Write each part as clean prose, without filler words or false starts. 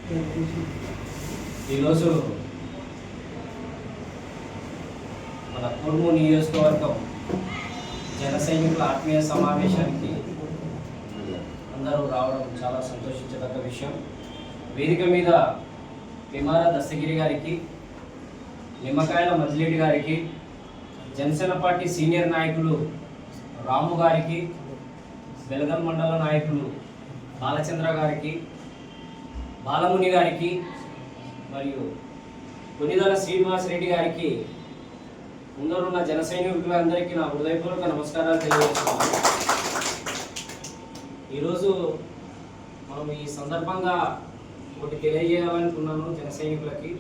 ఈరోజు మన కుర్ము నియోజకవర్గం జన సైనికుల ఆత్మీయ సమావేశానికి అందరూ రావడం చాలా సంతోషించదగ్గ విషయం. వేదిక మీద పిమార దస్తగిరి గారికి, నిమ్మకాయల మజిలీడి గారికి, జనసేన పార్టీ సీనియర్ నాయకులు రాము గారికి, వెలగల్ మండల నాయకులు బాలచంద్ర గారికి, బాలముని గారికి మరియు కొనిదల శ్రీనివాసరెడ్డి గారికి, ముందరున్న జన సైనికులందరికీ నా హృదయపూర్వక నమస్కారాలు తెలియజేస్తున్నాను. ఈరోజు మనం ఈ సందర్భంగా ఒకటి తెలియజేయాలనుకున్నాను. జన సైనికులకి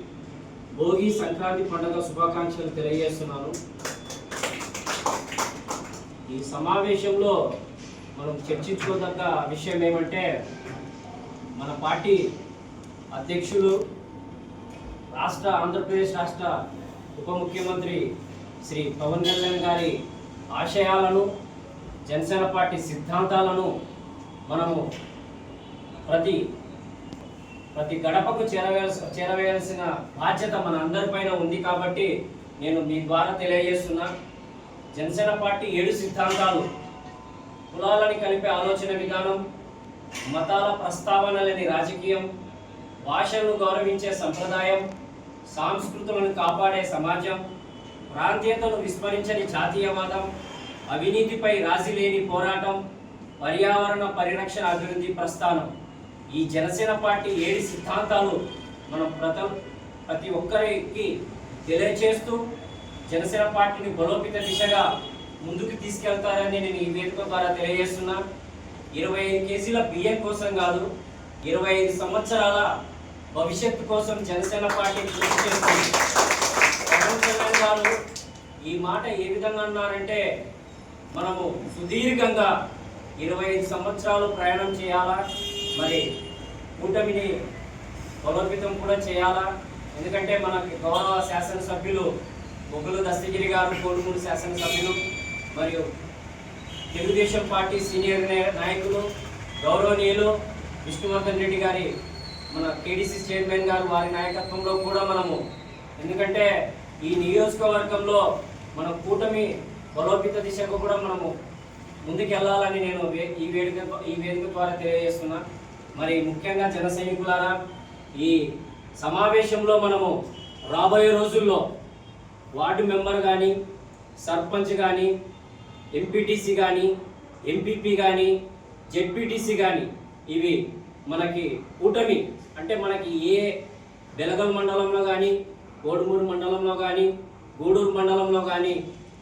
భోగి సంక్రాంతి పండుగ శుభాకాంక్షలు తెలియజేస్తున్నాను. ఈ సమావేశంలో మనం చర్చించుకోదగ్గ విషయం ఏమంటే, మన పార్టీ అధ్యక్షులు ఆంధ్రప్రదేశ్ రాష్ట్ర ఉప ముఖ్యమంత్రి శ్రీ పవన్ కళ్యాణ్ గారి ఆశయాలను, జనసేన పార్టీ సిద్ధాంతాలను మనము ప్రతి గడపకు చేరవేయాల్సిన బాధ్యత మన అందరిపైన ఉంది. కాబట్టి నేను మీ ద్వారా తెలియజేస్తున్నా, జనసేన పార్టీ 7 సిద్ధాంతాలు: కులాలని కలిపే ఆలోచన విధానం, మతాల ప్రస్తావన లేని రాజకీయం, భాషలను గౌరవించే సంప్రదాయం, సంస్కృతులను కాపాడే సమాజం, ప్రాంతీయతను విస్మరించని జాతీయవాదం, అవినీతిపై రాజీ లేని పోరాటం, పర్యావరణ పరిరక్షణ అభివృద్ధి ప్రస్థానం. ఈ జనసేన పార్టీ 7 సిద్ధాంతాలు మనం ప్రతి ఒక్కరికి తెలియచేస్తూ జనసేన పార్టీని బలోపేత దిశగా ముందుకు తీసుకెళ్తారని నేను ఈ వేదిక ద్వారా తెలియజేస్తున్నా. 25 కేజీల బియ్యం కోసం కాదు, 25 సంవత్సరాల భవిష్యత్తు కోసం జనసేన పార్టీ కృషి చేస్తుంది. పవన్ కళ్యాణ్ గారు ఈ మాట ఏ విధంగా అన్నారంటే, మనము సుదీర్ఘంగా 25 సంవత్సరాలు ప్రయాణం చేయాలా, మరి కూటమిని బలోపేతం కూడా చేయాలా. ఎందుకంటే మనకి గౌరవ శాసనసభ్యులు బొగ్గుల దస్తగిరి గారు, కోడుమూరు శాసనసభ్యులు మరియు తెలుగుదేశం పార్టీ సీనియర్ నాయకులు గౌరవనీయులు విష్ణువర్ధన్ రెడ్డి గారి, మన కేడీసీ చైర్మన్ గారు, వారి నాయకత్వంలో కూడా మనము, ఎందుకంటే ఈ నియోజకవర్గంలో మన కూటమి బలోపేత దిశకు కూడా మనము ముందుకు వెళ్ళాలని నేను ఈ వేదిక ద్వారా తెలియజేస్తున్నా. మరి ముఖ్యంగా జన సైనికులారా, ఈ సమావేశంలో మనము రాబోయే రోజుల్లో వార్డు మెంబర్ కానీ, సర్పంచ్ కానీ, ఎంపీటీసీ కానీ, ఎంపీపీ కానీ, జెడ్పీటీసీ కానీ, ఇవి మనకి కూటమి అంటే మనకి ఏ బెలగల్ మండలంలో కానీ, కోడుమూరు మండలంలో కానీ, గూడూరు మండలంలో కానీ,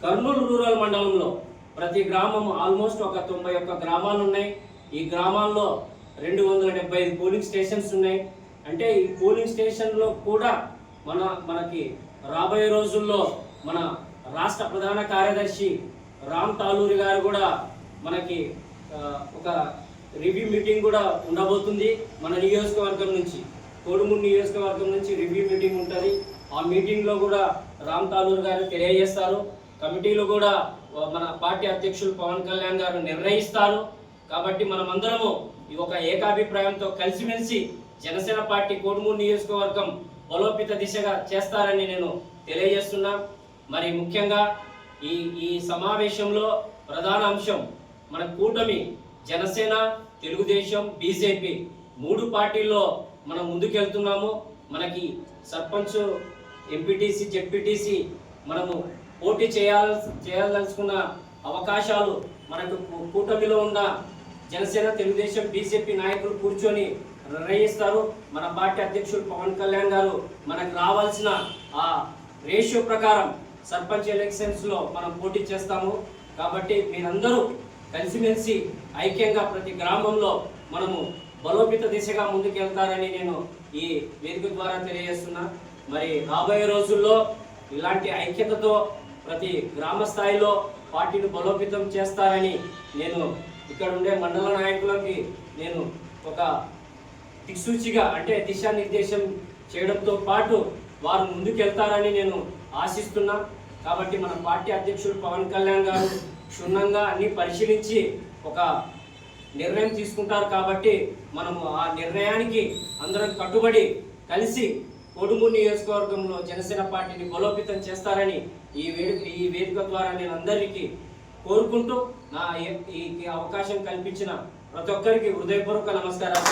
కర్నూలు రూరల్ మండలంలో ప్రతి గ్రామం ఆల్మోస్ట్ ఒక 91 గ్రామాలు ఉన్నాయి. ఈ గ్రామాల్లో 275 పోలింగ్ స్టేషన్స్ ఉన్నాయి. అంటే ఈ పోలింగ్ స్టేషన్లో కూడా మనకి రాబోయే రోజుల్లో మన రాష్ట్ర ప్రధాన కార్యదర్శి రామ్ తాలూరి గారు కూడా మనకి ఒక రివ్యూ మీటింగ్ కూడా ఉండబోతుంది. మన నియోజకవర్గం నుంచి, కోడుమూరు నియోజకవర్గం నుంచి రివ్యూ మీటింగ్ ఉంటుంది. ఆ మీటింగ్లో కూడా రామ్ తాలూరి గారు తెలియజేస్తారు. కమిటీలో కూడా మన పార్టీ అధ్యక్షులు పవన్ కళ్యాణ్ గారు నిర్ణయిస్తారు. కాబట్టి మనమందరము ఒక ఏకాభిప్రాయంతో కలిసిమెలిసి జనసేన పార్టీ కోడుమూరు నియోజకవర్గం బలోపేత దిశగా చేస్తారని నేను తెలియజేస్తున్నా. మరి ముఖ్యంగా ఈ సమావేశంలో ప్రధాన అంశం మన కూటమి జనసేన, తెలుగుదేశం, బీజేపీ 3 పార్టీల్లో మనం ముందుకెళ్తున్నాము. మనకి సర్పంచ్, ఎంపీటీసీ, జెడ్పీటీసీ మనము పోటీ చేయాల్సుకున్న అవకాశాలు మనకు కూటమిలో ఉన్న జనసేన, తెలుగుదేశం, బీజేపీ నాయకులు కూర్చొని నిర్ణయిస్తారు. మన పార్టీ అధ్యక్షుడు పవన్ కళ్యాణ్ గారు మనకు రావాల్సిన ఆ రేషియో ప్రకారం సర్పంచ్ ఎలక్షన్స్లో మనం పోటీ చేస్తాము. కాబట్టి మీరందరూ కలిసిమెలిసి ఐక్యంగా ప్రతి గ్రామంలో మనము బలోపేత దిశగా ముందుకెళ్తారని నేను ఈ వేదిక ద్వారా తెలియజేస్తున్నా. మరి రాబోయే రోజుల్లో ఇలాంటి ఐక్యతతో ప్రతి గ్రామ స్థాయిలో పార్టీని బలోపేతం చేస్తారని నేను ఇక్కడ ఉండే మండల నాయకులకి నేను ఒక దిక్సూచిగా అంటే దిశానిర్దేశం చేయడంతో పాటు వారు ముందుకెళ్తారని నేను ఆశిస్తున్నా. కాబట్టి మన పార్టీ అధ్యక్షుడు పవన్ కళ్యాణ్ గారు క్షుణ్ణంగా అన్ని పరిశీలించి ఒక నిర్ణయం తీసుకుంటారు కాబట్టి మనము ఆ నిర్ణయానికి అందరం కట్టుబడి కలిసి కొడుమూరు నియోజకవర్గంలో జనసేన పార్టీని బలోపేతం చేస్తారని ఈ వేదిక ద్వారా నేను అందరికీ కోరుకుంటూ ఈ అవకాశం కల్పించిన ప్రతి ఒక్కరికి హృదయపూర్వక నమస్కారాలు.